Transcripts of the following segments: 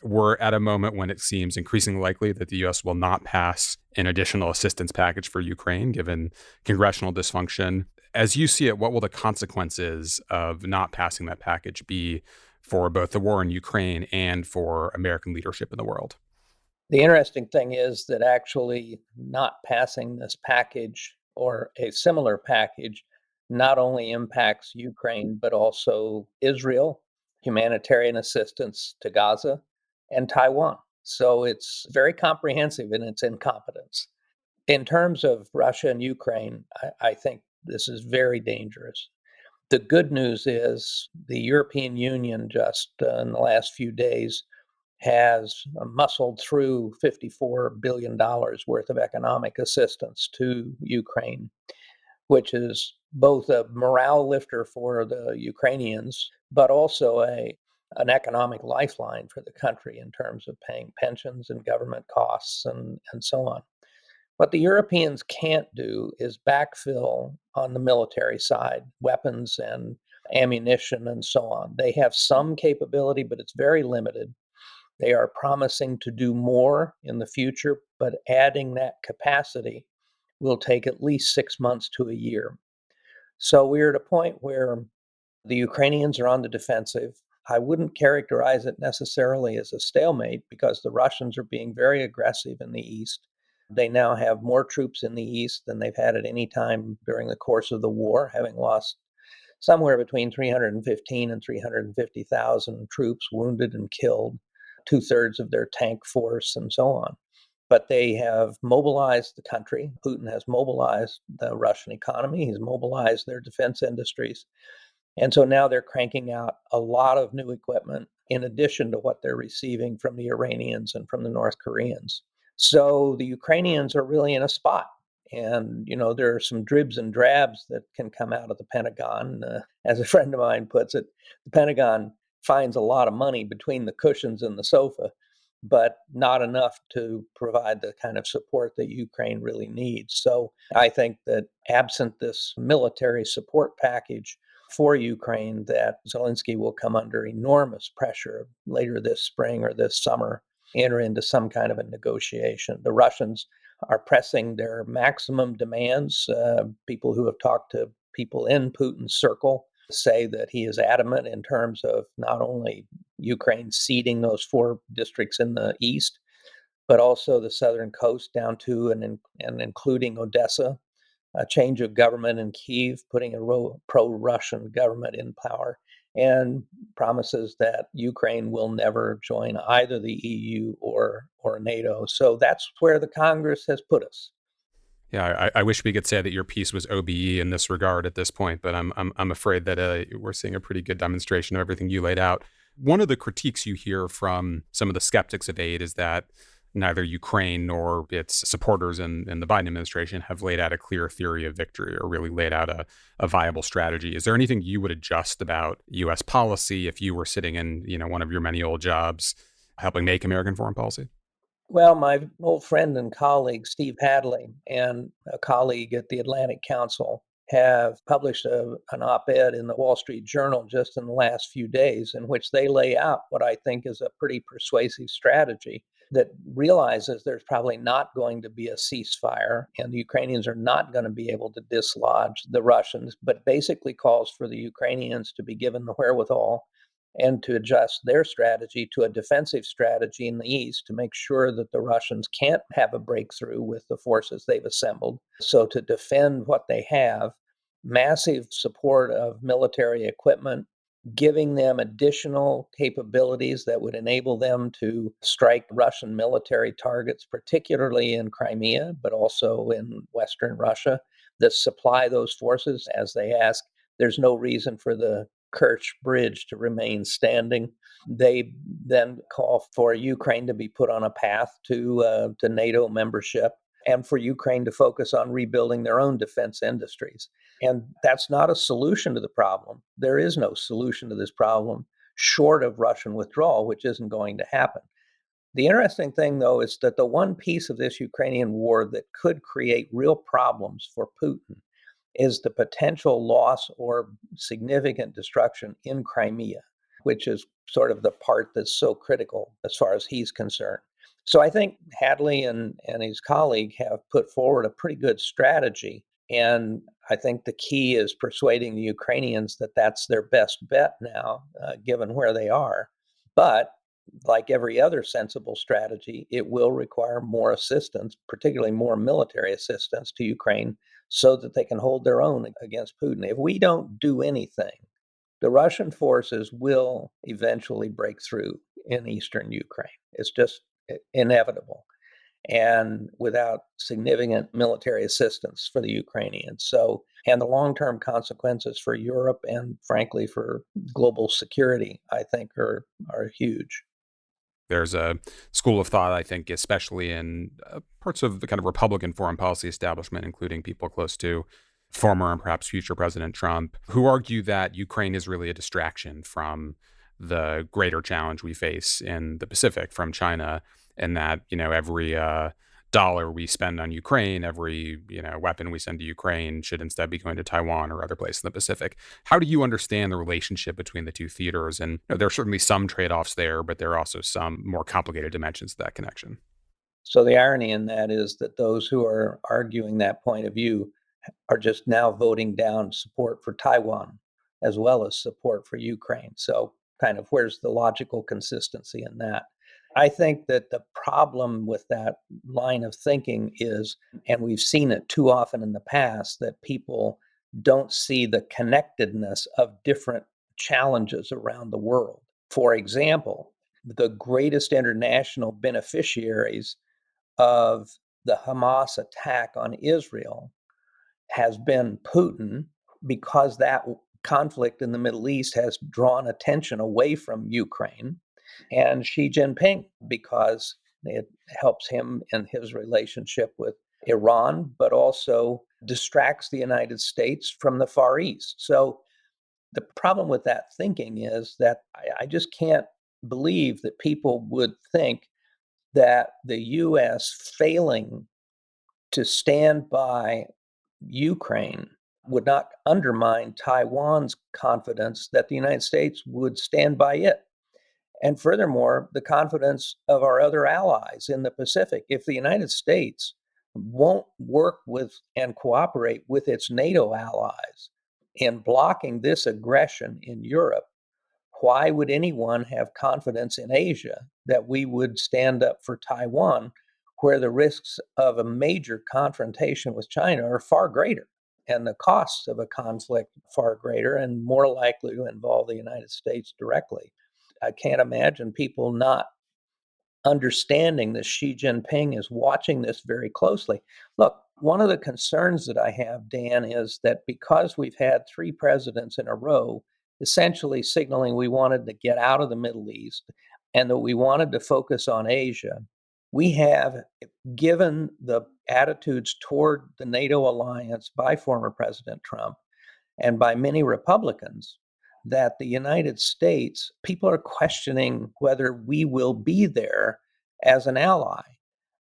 We're at a moment when it seems increasingly likely that the U.S. will not pass an additional assistance package for Ukraine, given congressional dysfunction. As you see it, what will the consequences of not passing that package be for both the war in Ukraine and for American leadership in the world? The interesting thing is that actually not passing this package or a similar package not only impacts Ukraine, but also Israel, humanitarian assistance to Gaza, and Taiwan. So it's very comprehensive in its incompetence. In terms of Russia and Ukraine, I think this is very dangerous. The good news is the European Union just in the last few days has muscled through $54 billion worth of economic assistance to Ukraine, which is both a morale lifter for the Ukrainians, but also an economic lifeline for the country in terms of paying pensions and government costs and so on. What the Europeans can't do is backfill on the military side, weapons and ammunition and so on. They have some capability, but it's very limited. They are promising to do more in the future, but adding that capacity will take at least 6 months to a year. So we're at a point where the Ukrainians are on the defensive. I wouldn't characterize it necessarily as a stalemate because the Russians are being very aggressive in the east. They now have more troops in the east than they've had at any time during the course of the war, having lost somewhere between 315 and 350,000 troops wounded and killed, two-thirds of their tank force, and so on. But they have mobilized the country. Putin has mobilized the Russian economy. He's mobilized their defense industries. And so now they're cranking out a lot of new equipment in addition to what they're receiving from the Iranians and from the North Koreans. So the Ukrainians are really in a spot. And, there are some dribs and drabs that can come out of the Pentagon. As a friend of mine puts it, the Pentagon finds a lot of money between the cushions and the sofa, but not enough to provide the kind of support that Ukraine really needs. So I think that absent this military support package for Ukraine, that Zelensky will come under enormous pressure later this spring or this summer, enter into some kind of a negotiation. The Russians are pressing their maximum demands. People who have talked to people in Putin's circle say that he is adamant in terms of not only Ukraine ceding those 4 districts in the east, but also the southern coast down to and including Odessa, a change of government in Kyiv, putting a pro-Russian government in power, and promises that Ukraine will never join either the EU or NATO. So that's where the Congress has put us. Yeah, I wish we could say that your piece was OBE in this regard at this point, but I'm afraid that we're seeing a pretty good demonstration of everything you laid out. One of the critiques you hear from some of the skeptics of aid is that neither Ukraine nor its supporters in the Biden administration have laid out a clear theory of victory or really laid out a viable strategy. Is there anything you would adjust about U.S. policy if you were sitting in one of your many old jobs helping make American foreign policy? Well, my old friend and colleague, Steve Hadley, and a colleague at the Atlantic Council have published an op-ed in the Wall Street Journal just in the last few days in which they lay out what I think is a pretty persuasive strategy that realizes there's probably not going to be a ceasefire and the Ukrainians are not going to be able to dislodge the Russians, but basically calls for the Ukrainians to be given the wherewithal and to adjust their strategy to a defensive strategy in the east to make sure that the Russians can't have a breakthrough with the forces they've assembled. So to defend what they have, massive support of military equipment, giving them additional capabilities that would enable them to strike Russian military targets, particularly in Crimea, but also in Western Russia, that supply those forces as they ask. There's no reason for the Kerch Bridge to remain standing. They then call for Ukraine to be put on a path to NATO membership and for Ukraine to focus on rebuilding their own defense industries. And that's not a solution to the problem. There is no solution to this problem short of Russian withdrawal, which isn't going to happen. The interesting thing, though, is that the one piece of this Ukrainian war that could create real problems for Putin is the potential loss or significant destruction in Crimea. which is sort of the part that's so critical as far as he's concerned. So I think Hadley and his colleague have put forward a pretty good strategy. And I think the key is persuading the Ukrainians that that's their best bet now, given where they are. But like every other sensible strategy, it will require more assistance, particularly more military assistance to Ukraine, so that they can hold their own against Putin. If we don't do anything, the Russian forces will eventually break through in eastern Ukraine. It's just inevitable, and without significant military assistance for the Ukrainians. So, and the long-term consequences for Europe and frankly for global security, I think are huge. There's a school of thought, I think, especially in parts of the kind of Republican foreign policy establishment, including people close to former and perhaps future President Trump, who argue that Ukraine is really a distraction from the greater challenge we face in the Pacific from China, and that, every dollar we spend on Ukraine, every, weapon we send to Ukraine should instead be going to Taiwan or other places in the Pacific. How do you understand the relationship between the two theaters? And there are certainly some trade-offs there, but there are also some more complicated dimensions to that connection. So the irony in that is that those who are arguing that point of view are just now voting down support for Taiwan as well as support for Ukraine. So kind of where's the logical consistency in that? I think that the problem with that line of thinking is, and we've seen it too often in the past, that people don't see the connectedness of different challenges around the world. For example, the greatest international beneficiaries of the Hamas attack on Israel has been Putin, because that conflict in the Middle East has drawn attention away from Ukraine, and Xi Jinping, because it helps him in his relationship with Iran, but also distracts the United States from the Far East. So the problem with that thinking is that I just can't believe that people would think that the U.S. failing to stand by Ukraine would not undermine Taiwan's confidence that the United States would stand by it. And furthermore, the confidence of our other allies in the Pacific. If the United States won't work with and cooperate with its NATO allies in blocking this aggression in Europe, why would anyone have confidence in Asia that we would stand up for Taiwan, where the risks of a major confrontation with China are far greater and the costs of a conflict far greater and more likely to involve the United States directly? I can't imagine people not understanding that Xi Jinping is watching this very closely. Look, one of the concerns that I have, Dan, is that because we've had three presidents in a row essentially signaling we wanted to get out of the Middle East and that we wanted to focus on Asia, we have, given the attitudes toward the NATO alliance by former President Trump and by many Republicans, that the United States, people are questioning whether we will be there as an ally.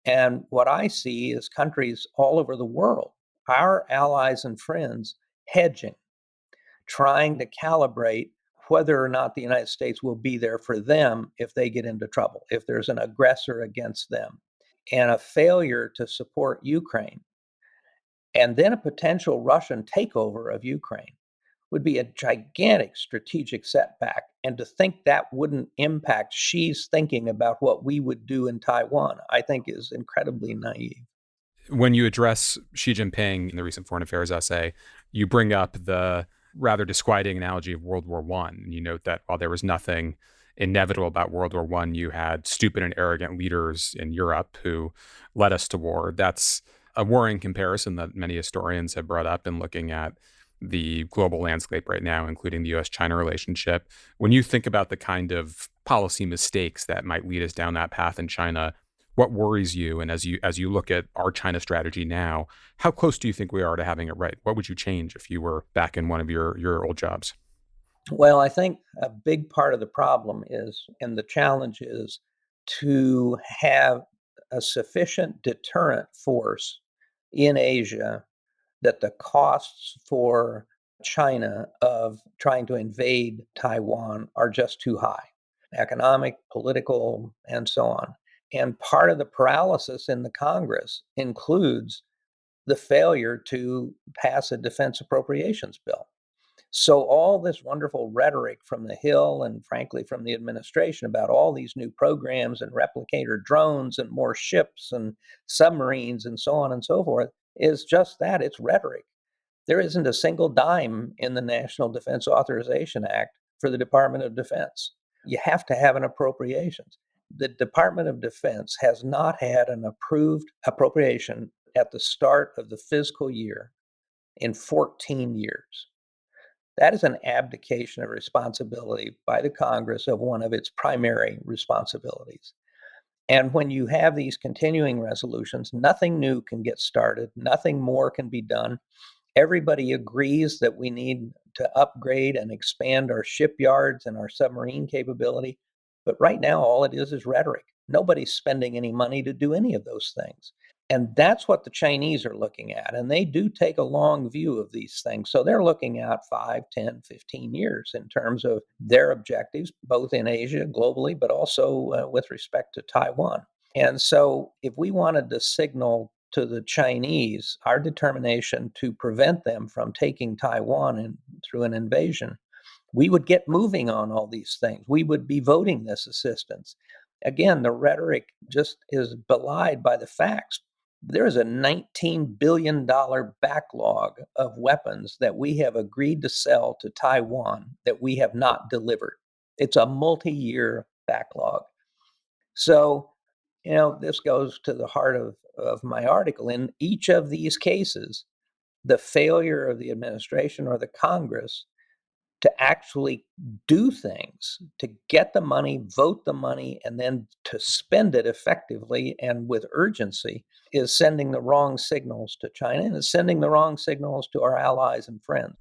And what I see is countries all over the world, our allies and friends, hedging, trying to calibrate whether or not the United States will be there for them if they get into trouble, if there's an aggressor against them. And a failure to support Ukraine, and then a potential Russian takeover of Ukraine, would be a gigantic strategic setback. And to think that wouldn't impact Xi's thinking about what we would do in Taiwan, I think is incredibly naive. When you address Xi Jinping in the recent foreign affairs essay, you bring up the rather disquieting analogy of World War I. And you note that while there was nothing inevitable about World War I, you had stupid and arrogant leaders in Europe who led us to war. That's a worrying comparison that many historians have brought up in looking at the global landscape right now, including the U.S.-China relationship. When you think about the kind of policy mistakes that might lead us down that path in China, what worries you? And as you look at our China strategy now, how close do you think we are to having it right? What would you change if you were back in one of your old jobs? Well, I think a big part of the problem is, and the challenge is, to have a sufficient deterrent force in Asia that the costs for China of trying to invade Taiwan are just too high, economic, political, and so on. And part of the paralysis in the Congress includes the failure to pass a defense appropriations bill. So all this wonderful rhetoric from the Hill and frankly from the administration about all these new programs and replicator drones and more ships and submarines and so on and so forth is just that. It's rhetoric. There isn't a single dime in the National Defense Authorization Act for the Department of Defense. You have to have an appropriations. The Department of Defense has not had an approved appropriation at the start of the fiscal year in 14 years. That is an abdication of responsibility by the Congress of one of its primary responsibilities. And when you have these continuing resolutions, nothing new can get started, nothing more can be done. Everybody agrees that we need to upgrade and expand our shipyards and our submarine capability. But right now, all it is rhetoric. Nobody's spending any money to do any of those things. And that's what the Chinese are looking at. And they do take a long view of these things. So they're looking at 5, 10, 15 years in terms of their objectives, both in Asia, globally, but also with respect to Taiwan. And so if we wanted to signal to the Chinese our determination to prevent them from taking Taiwan through an invasion, we would get moving on all these things. We would be voting this assistance. Again, the rhetoric just is belied by the facts. There is a $19 billion backlog of weapons that we have agreed to sell to Taiwan that we have not delivered. It's a multi-year backlog. So, this goes to the heart of my article. In each of these cases, the failure of the administration or the Congress to actually do things, to get the money, vote the money, and then to spend it effectively and with urgency is sending the wrong signals to China and is sending the wrong signals to our allies and friends.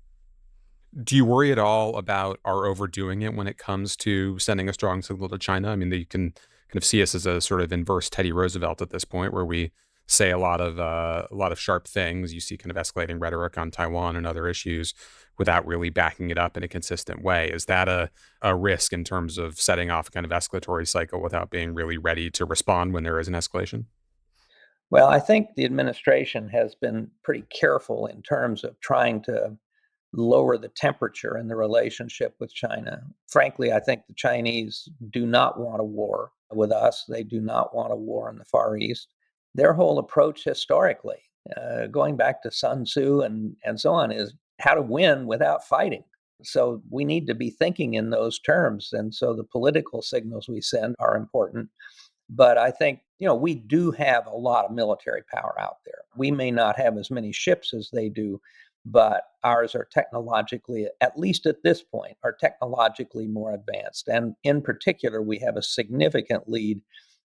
Do you worry at all about our overdoing it when it comes to sending a strong signal to China? I mean, you can kind of see us as a sort of inverse Teddy Roosevelt at this point, where we say a lot of sharp things. You see kind of escalating rhetoric on Taiwan and other issues without really backing it up in a consistent way. Is that a risk in terms of setting off a kind of escalatory cycle without being really ready to respond when there is an escalation? Well, I think the administration has been pretty careful in terms of trying to lower the temperature in the relationship with China. Frankly, I think the Chinese do not want a war with us. They do not want a war in the Far East. Their whole approach historically, going back to Sun Tzu and so on, is how to win without fighting. So we need to be thinking in those terms. And so the political signals we send are important. But I think, we do have a lot of military power out there. We may not have as many ships as they do, but ours are technologically, at least at this point, are technologically more advanced. And in particular, we have a significant lead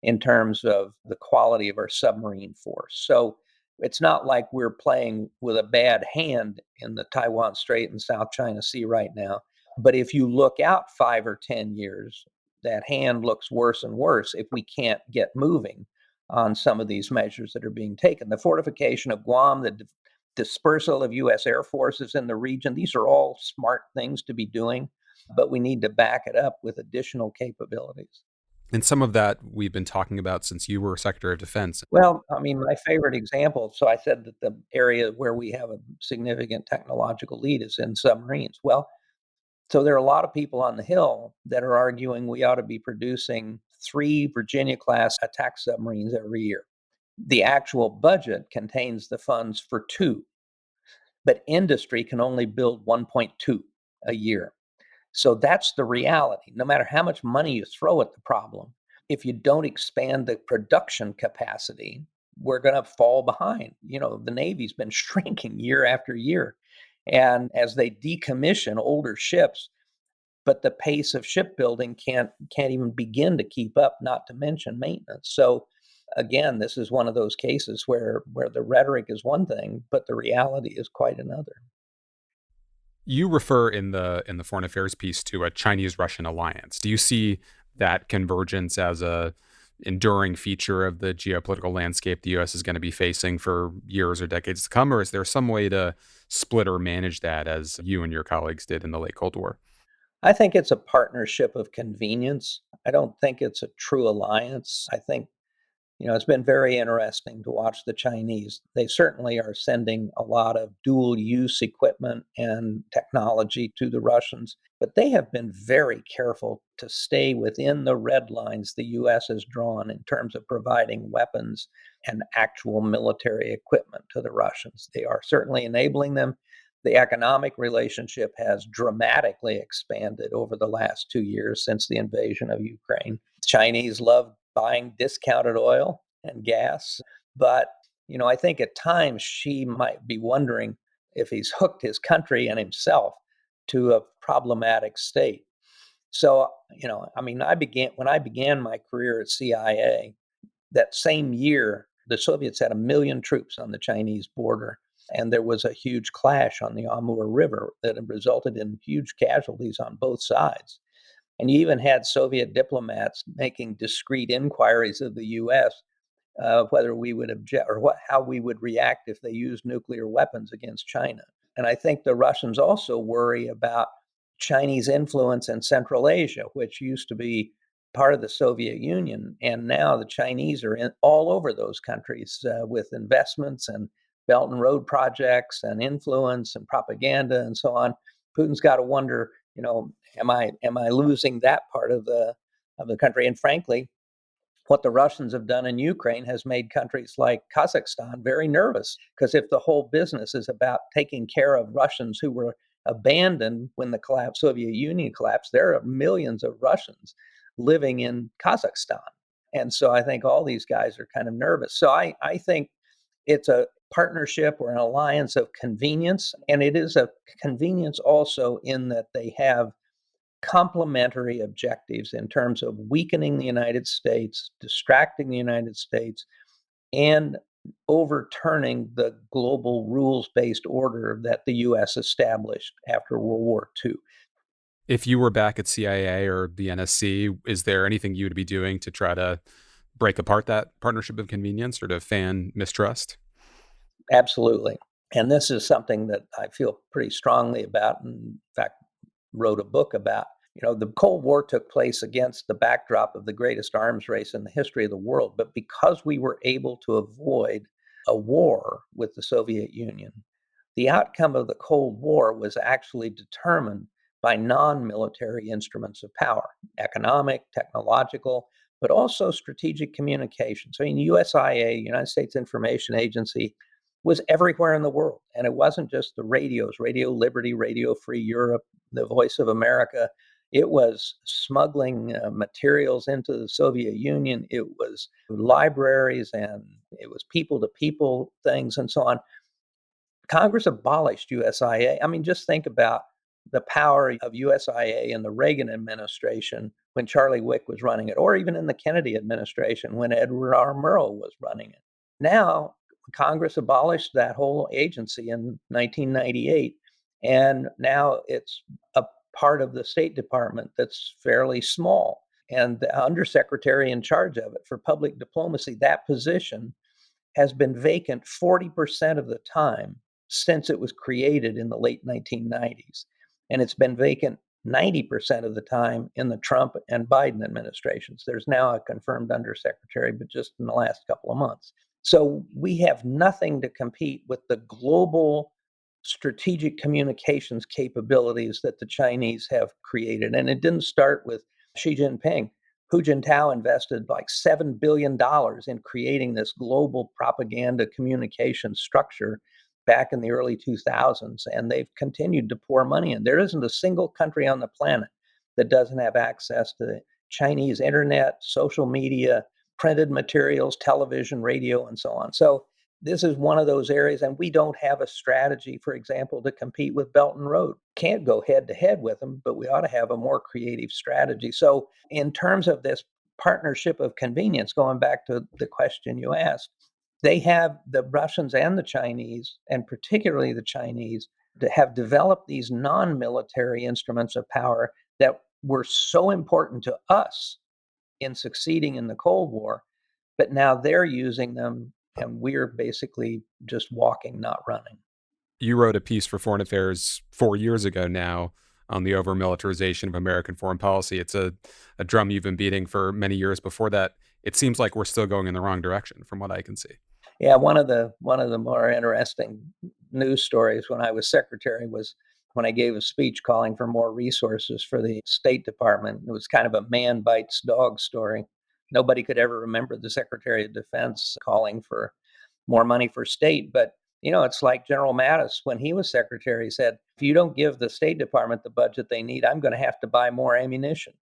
in terms of the quality of our submarine force. So it's not like we're playing with a bad hand in the Taiwan Strait and South China Sea right now. But if you look out 5 or 10 years, that hand looks worse and worse if we can't get moving on some of these measures that are being taken. The fortification of Guam, the dispersal of U.S. Air forces in the region, these are all smart things to be doing, but we need to back it up with additional capabilities. And some of that we've been talking about since you were Secretary of Defense. Well, I mean, my favorite example, so I said that the area where we have a significant technological lead is in submarines. Well, so there are a lot of people on the Hill that are arguing we ought to be producing 3 Virginia-class attack submarines every year. The actual budget contains the funds for 2, but industry can only build 1.2 a year. So that's the reality. No matter how much money you throw at the problem, if you don't expand the production capacity, we're going to fall behind. The Navy's been shrinking year after year. And as they decommission older ships, but the pace of shipbuilding can't even begin to keep up, not to mention maintenance. So again, this is one of those cases where the rhetoric is one thing, but the reality is quite another. You refer in the foreign affairs piece to a Chinese-Russian alliance. Do you see that convergence as a enduring feature of the geopolitical landscape the U.S. is going to be facing for years or decades to come? Or is there some way to split or manage that as you and your colleagues did in the late Cold War? I think it's a partnership of convenience. I don't think it's a true alliance. I think it's been very interesting to watch the Chinese. They certainly are sending a lot of dual use equipment and technology to the Russians, but they have been very careful to stay within the red lines the US has drawn in terms of providing weapons and actual military equipment to the Russians. They are certainly enabling them. The economic relationship has dramatically expanded over the last 2 years since the invasion of Ukraine. Chinese love buying discounted oil and gas. But, I think at times Xi might be wondering if he's hooked his country and himself to a problematic state. So, when I began my career at CIA, that same year, the Soviets had 1 million troops on the Chinese border. And there was a huge clash on the Amur River that had resulted in huge casualties on both sides. And you even had Soviet diplomats making discreet inquiries of the U.S. Whether we would object or how we would react if they used nuclear weapons against China. And I think the Russians also worry about Chinese influence in Central Asia, which used to be part of the Soviet Union. And now the Chinese are all over those countries with investments and Belt and Road projects and influence and propaganda and so on. Putin's got to wonder, am I losing that part of the country? And frankly, what the Russians have done in Ukraine has made countries like Kazakhstan very nervous, because if the whole business is about taking care of Russians who were abandoned when the Soviet Union collapsed, there are millions of Russians living in Kazakhstan. And so I think all these guys are kind of nervous. So I think it's a partnership or an alliance of convenience, and it is a convenience also in that they have complementary objectives in terms of weakening the United States, distracting the United States, and overturning the global rules-based order that the U.S. established after World War II. If you were back at CIA or the NSC, is there anything you would be doing to try to break apart that partnership of convenience or to fan mistrust? Absolutely. And this is something that I feel pretty strongly about, and in fact, wrote a book about. The Cold War took place against the backdrop of the greatest arms race in the history of the world. But because we were able to avoid a war with the Soviet Union, the outcome of the Cold War was actually determined by non-military instruments of power, economic, technological, but also strategic communications. USIA, United States Information Agency, was everywhere in the world. And it wasn't just the radios, Radio Liberty, Radio Free Europe, the Voice of America. It was smuggling materials into the Soviet Union. It was libraries, and it was people-to-people things and so on. Congress abolished USIA. Just think about the power of USIA in the Reagan administration when Charlie Wick was running it, or even in the Kennedy administration when Edward R. Murrow was running it. Now, Congress abolished that whole agency in 1998, and now it's a part of the State Department that's fairly small. And the undersecretary in charge of it for public diplomacy, that position has been vacant 40% of the time since it was created in the late 1990s. And it's been vacant 90% of the time in the Trump and Biden administrations. There's now a confirmed undersecretary, but just in the last couple of months. So we have nothing to compete with the global strategic communications capabilities that the Chinese have created. And it didn't start with Xi Jinping. Hu Jintao invested like $7 billion in creating this global propaganda communication structure back in the early 2000s, and they've continued to pour money in. There isn't a single country on the planet that doesn't have access to the Chinese internet, social media, printed materials, television, radio, and so on. So this is one of those areas, and we don't have a strategy, for example, to compete with Belt and Road. Can't go head to head with them, but we ought to have a more creative strategy. So in terms of this partnership of convenience, going back to the question you asked, they have, the Russians and the Chinese, and particularly the Chinese, have developed these non-military instruments of power that were so important to us in succeeding in the Cold War, but now they're using them and we're basically just walking, not running. You wrote a piece for Foreign Affairs 4 years ago now on the over militarization of American foreign policy. It's a drum you've been beating for many years before that. It seems like we're still going in the wrong direction from what I can see. Yeah, one of the more interesting news stories when I was secretary was when I gave a speech calling for more resources for the State Department. It was kind of a man bites dog story. Nobody could ever remember the Secretary of Defense calling for more money for state, but it's like General Mattis when he was secretary said, if you don't give the State Department the budget they need, I'm going to have to buy more ammunition.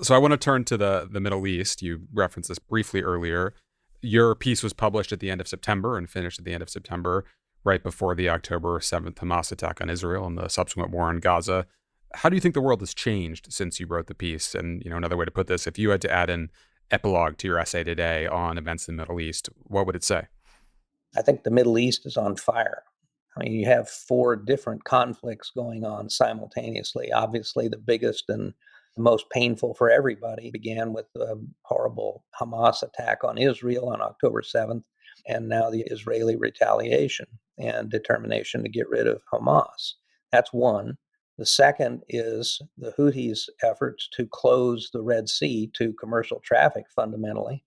So I want to turn to the Middle East. You referenced this briefly earlier. Your piece was published at the end of September and finished at the end of September, right before the October 7th Hamas attack on Israel and the subsequent war in Gaza. How do you think the world has changed since you wrote the piece? And, another way to put this, if you had to add an epilogue to your essay today on events in the Middle East, what would it say? I think the Middle East is on fire. I mean, you have 4 different conflicts going on simultaneously. Obviously, the biggest and the most painful for everybody began with the horrible Hamas attack on Israel on October 7th, and now the Israeli retaliation and determination to get rid of Hamas. That's one. The second is the Houthis' efforts to close the Red Sea to commercial traffic fundamentally.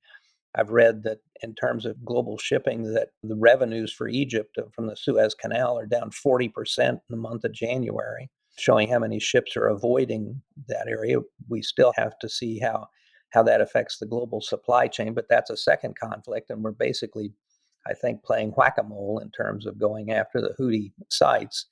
I've read that in terms of global shipping, that the revenues for Egypt from the Suez Canal are down 40% in the month of January, showing how many ships are avoiding that area. We still have to see how that affects the global supply chain, but that's a second conflict, and we're basically, I think, playing whack-a-mole in terms of going after the Houthi sites.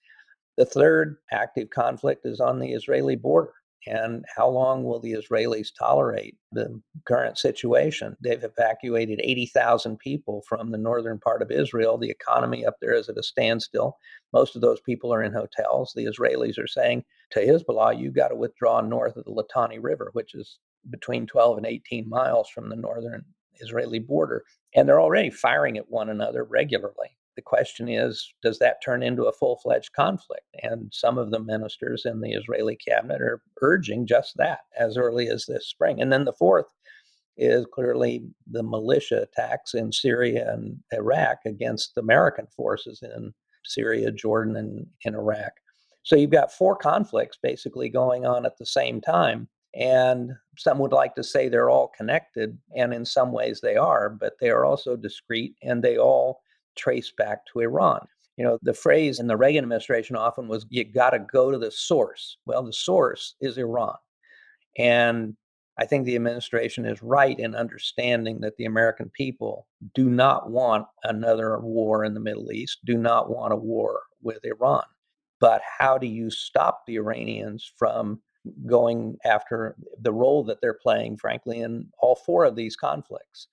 The third active conflict is on the Israeli border. And how long will the Israelis tolerate the current situation? They've evacuated 80,000 people from the northern part of Israel. The economy up there is at a standstill. Most of those people are in hotels. The Israelis are saying to Hezbollah, you've got to withdraw north of the Litani River, which is between 12 and 18 miles from the northern Israeli border. And they're already firing at one another regularly. The question is, does that turn into a full-fledged conflict? And some of the ministers in the Israeli cabinet are urging just that as early as this spring. And then the fourth is clearly the militia attacks in Syria and Iraq against American forces in Syria, Jordan, and Iraq. So you've got 4 conflicts basically going on at the same time. And some would like to say they're all connected, and in some ways they are, but they are also discrete, and they all trace back to Iran. The phrase in the Reagan administration often was, you got to go to the source. Well, the source is Iran. And I think the administration is right in understanding that the American people do not want another war in the Middle East, do not want a war with Iran. But how do you stop the Iranians from going after the role that they're playing, frankly, in all 4 of these conflicts?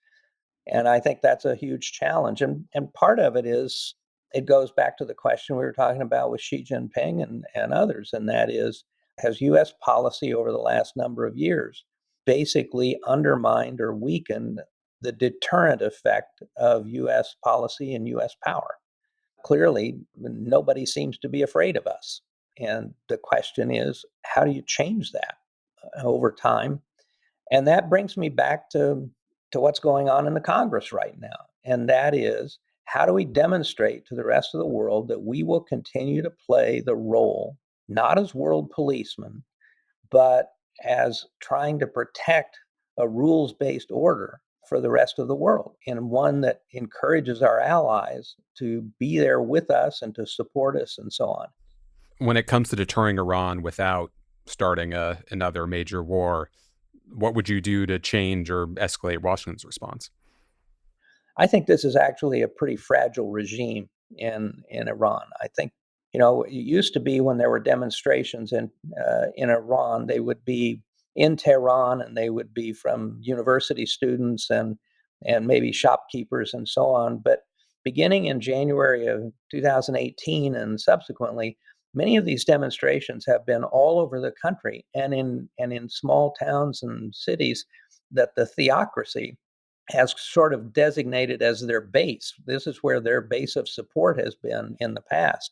And I think that's a huge challenge. And part of it is, it goes back to the question we were talking about with Xi Jinping and others, and that is, has U.S. policy over the last number of years basically undermined or weakened the deterrent effect of U.S. policy and U.S. power? Clearly, nobody seems to be afraid of us. And the question is, how do you change that over time? And that brings me back to what's going on in the Congress right now. And that is, how do we demonstrate to the rest of the world that we will continue to play the role, not as world policemen, but as trying to protect a rules-based order for the rest of the world, and one that encourages our allies to be there with us and to support us and so on. When it comes to deterring Iran without starting another major war, what would you do to change or escalate Washington's response? I think this is actually a pretty fragile regime in Iran. I think, it used to be when there were demonstrations in Iran, they would be in Tehran, and they would be from university students and maybe shopkeepers and so on. But beginning in January of 2018 and subsequently, many of these demonstrations have been all over the country and in small towns and cities that the theocracy has sort of designated as their base. This is where their base of support has been in the past.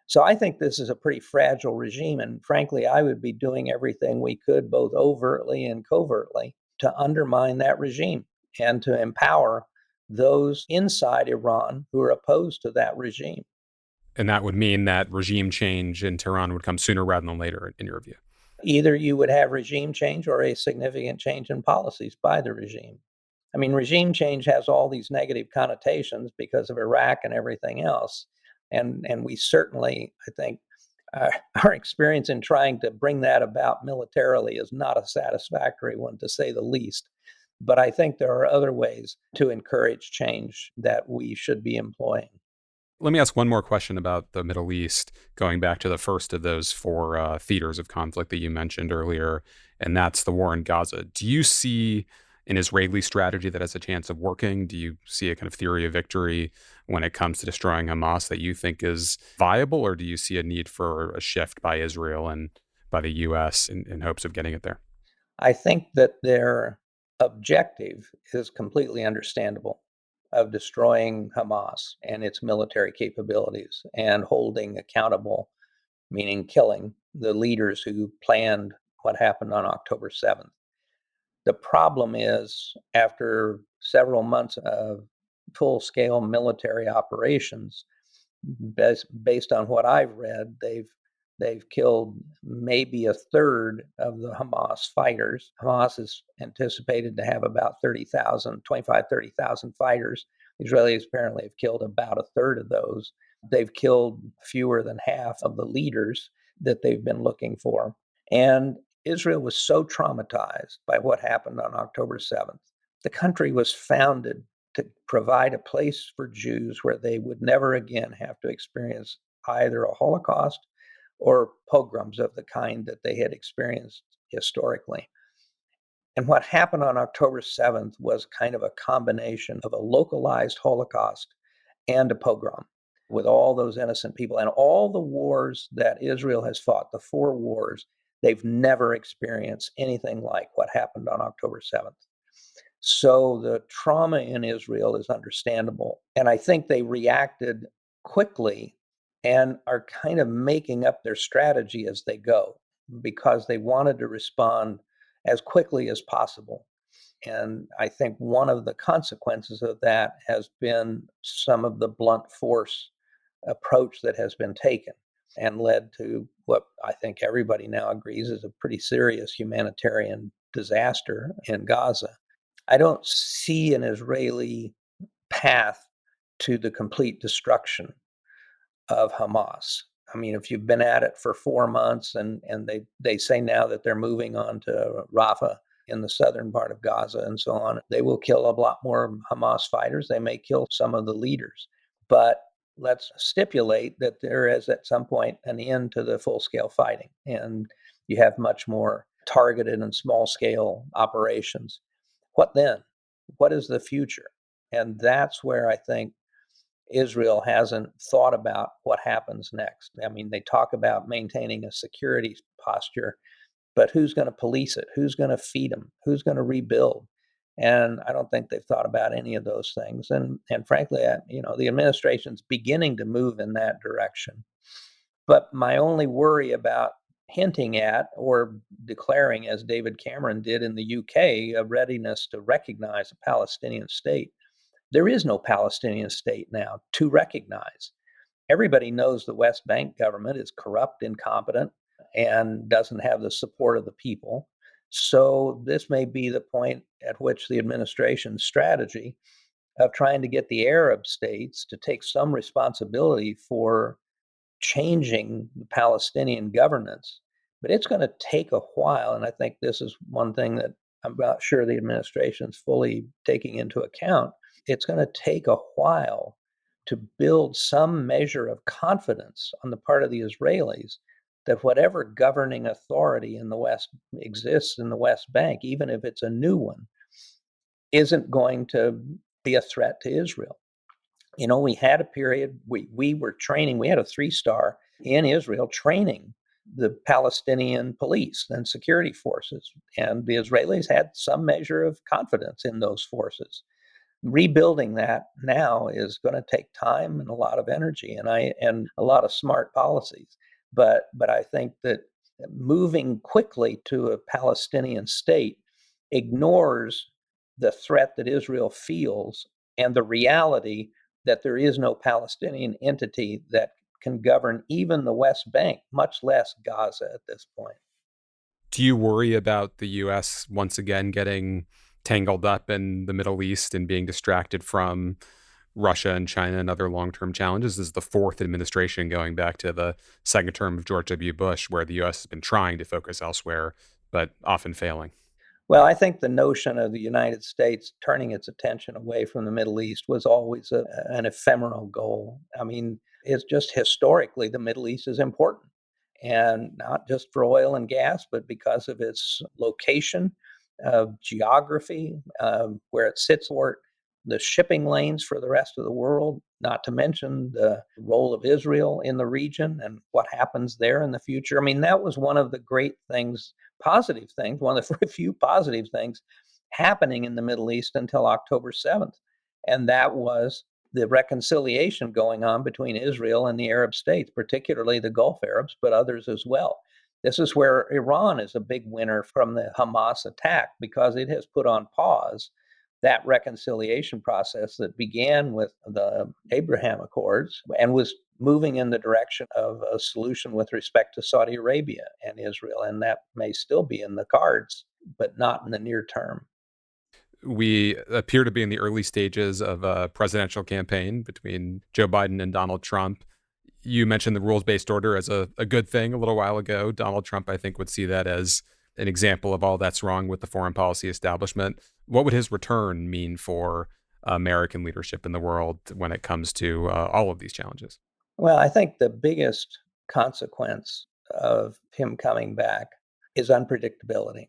So I think this is a pretty fragile regime. And frankly, I would be doing everything we could, both overtly and covertly, to undermine that regime and to empower those inside Iran who are opposed to that regime. And that would mean that regime change in Tehran would come sooner rather than later, in your view. Either you would have regime change or a significant change in policies by the regime. I mean, regime change has all these negative connotations because of Iraq and everything else. And we certainly, I think, our experience in trying to bring that about militarily is not a satisfactory one, to say the least. But I think there are other ways to encourage change that we should be employing. Let me ask one more question about the Middle East, going back to the first of those four theaters of conflict that you mentioned earlier, and that's the war in Gaza. Do you see an Israeli strategy that has a chance of working? Do you see a kind of theory of victory when it comes to destroying Hamas that you think is viable, or do you see a need for a shift by Israel and by the U.S. in hopes of getting it there? I think that their objective is completely understandable, of destroying Hamas and its military capabilities and holding accountable, meaning killing the leaders who planned what happened on October 7th. The problem is, after several months of full-scale military operations, based on what I've read, they've killed maybe a third of the Hamas fighters. Hamas is anticipated to have about 30,000 fighters. The Israelis apparently have killed about a third of those. They've killed fewer than half of the leaders that they've been looking for. And Israel was so traumatized by what happened on October 7th. The country was founded to provide a place for Jews where they would never again have to experience either a Holocaust or pogroms of the kind that they had experienced historically. And what happened on October 7th was kind of a combination of a localized Holocaust and a pogrom, with all those innocent people. And all the wars that Israel has fought, the 4 wars, they've never experienced anything like what happened on October 7th. So the trauma in Israel is understandable. And I think they reacted quickly and are kind of making up their strategy as they go, because they wanted to respond as quickly as possible. And I think one of the consequences of that has been some of the blunt force approach that has been taken and led to what I think everybody now agrees is a pretty serious humanitarian disaster in Gaza. I don't see an Israeli path to the complete destruction of Hamas. I mean, if you've been at it for 4 months and they say now that they're moving on to Rafah in the southern part of Gaza and so on, they will kill a lot more Hamas fighters. They may kill some of the leaders. But let's stipulate that there is at some point an end to the full-scale fighting, and you have much more targeted and small-scale operations. What then? What is the future? And that's where I think Israel hasn't thought about what happens next. I mean, they talk about maintaining a security posture, but who's going to police it? Who's going to feed them? Who's going to rebuild? And I don't think they've thought about any of those things. And frankly, the administration's beginning to move in that direction. But my only worry about hinting at or declaring, as David Cameron did in the UK, a readiness to recognize a Palestinian state. There is no Palestinian state now to recognize. Everybody knows the West Bank government is corrupt, incompetent, and doesn't have the support of the people. So this may be the point at which the administration's strategy of trying to get the Arab states to take some responsibility for changing the Palestinian governance. But it's going to take a while, and I think this is one thing that I'm not sure the administration's fully taking into account. It's going to take a while to build some measure of confidence on the part of the Israelis that whatever governing authority in the West exists in the West Bank, even if it's a new one, isn't going to be a threat to Israel. You know, we had a period, we were training, we had a 3-star in Israel training the Palestinian police and security forces, and the Israelis had some measure of confidence in those forces. Rebuilding that now is going to take time and a lot of energy and a lot of smart policies. But I think that moving quickly to a Palestinian state ignores the threat that Israel feels and the reality that there is no Palestinian entity that can govern even the West Bank, much less Gaza at this point. Do you worry about the U.S. once again getting tangled up in the Middle East and being distracted from Russia and China and other long-term challenges? This is the fourth administration going back to the second term of George W. Bush, where the U.S. has been trying to focus elsewhere, but often failing. Well, I think the notion of the United States turning its attention away from the Middle East was always an ephemeral goal. I mean, it's just historically the Middle East is important, and not just for oil and gas, but because of its location, geography, where it sits, or the shipping lanes for the rest of the world, not to mention the role of Israel in the region and what happens there in the future. I mean, that was one of the great things, positive things, one of the few positive things happening in the Middle East until October 7th. And that was the reconciliation going on between Israel and the Arab states, particularly the Gulf Arabs, but others as well. This is where Iran is a big winner from the Hamas attack, because it has put on pause that reconciliation process that began with the Abraham Accords and was moving in the direction of a solution with respect to Saudi Arabia and Israel. And that may still be in the cards, but not in the near term. We appear to be in the early stages of a presidential campaign between Joe Biden and Donald Trump. You mentioned the rules-based order as a good thing a little while ago. Donald Trump, I think, would see that as an example of all that's wrong with the foreign policy establishment. What would his return mean for American leadership in the world when it comes to all of these challenges? Well, I think the biggest consequence of him coming back is unpredictability.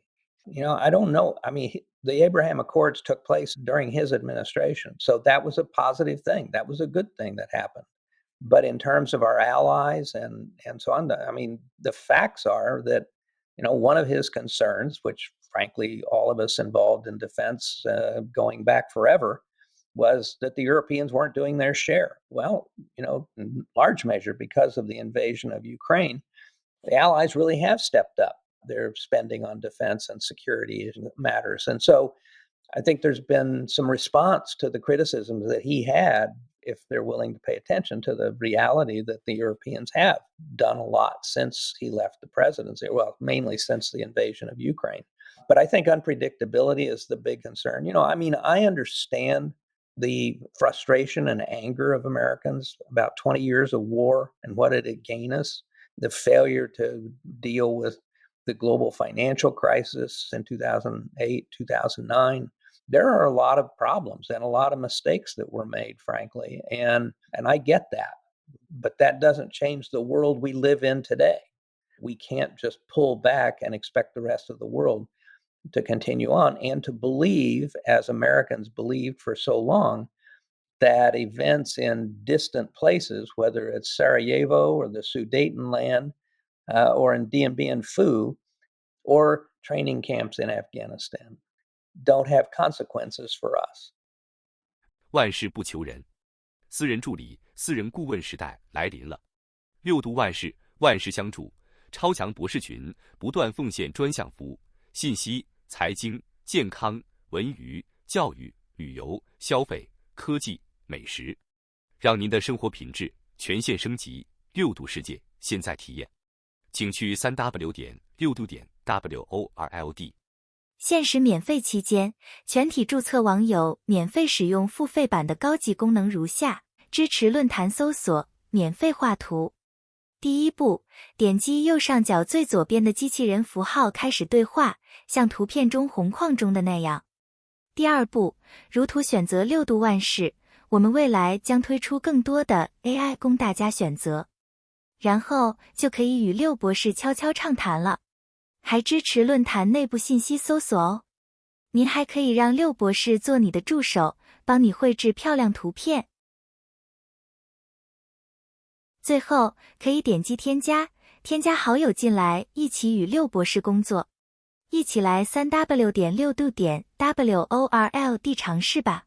I don't know. I mean, the Abraham Accords took place during his administration. So that was a positive thing. That was a good thing that happened. But in terms of our allies and so on, I mean, the facts are that, one of his concerns, which frankly, all of us involved in defense going back forever, was that the Europeans weren't doing their share. Well, in large measure because of the invasion of Ukraine, the allies really have stepped up their spending on defense and security matters. And so I think there's been some response to the criticisms that he had, if they're willing to pay attention to the reality that the Europeans have done a lot since he left the presidency, well, mainly since the invasion of Ukraine. But I think unpredictability is the big concern. I understand the frustration and anger of Americans about 20 years of war and what did it gain us, the failure to deal with the global financial crisis in 2008, 2009. There are a lot of problems and a lot of mistakes that were made, frankly, and I get that. But that doesn't change the world we live in today. We can't just pull back and expect the rest of the world to continue on and to believe, as Americans believed for so long, that events in distant places, whether it's Sarajevo or the Sudetenland or in Dien Bien Phu or training camps in Afghanistan, don't have consequences for us. 万事不求人，私人助理、私人顾问时代来临了。六度万事，万事相助，超强博士群不断奉献专项服务，信息、财经、健康、文娱、教育、旅游、消费、科技、美食，让您的生活品质全线升级。六度世界，现在体验，请去3w.6度.world。限时免费期间，全体注册网友免费使用付费版的高级功能如下：支持论坛搜索，免费画图。第一步，点击右上角最左边的机器人符号开始对话，像图片中红框中的那样。第二步，如图选择六度万事，我们未来将推出更多的 AI 供大家选择。然后就可以与六博士悄悄畅谈了。还支持论坛内部信息搜索哦。您还可以让六博士做你的助手，帮你绘制漂亮图片。最后可以点击添加好友进来，一起与六博士工作。一起来3w.6度.world尝试吧。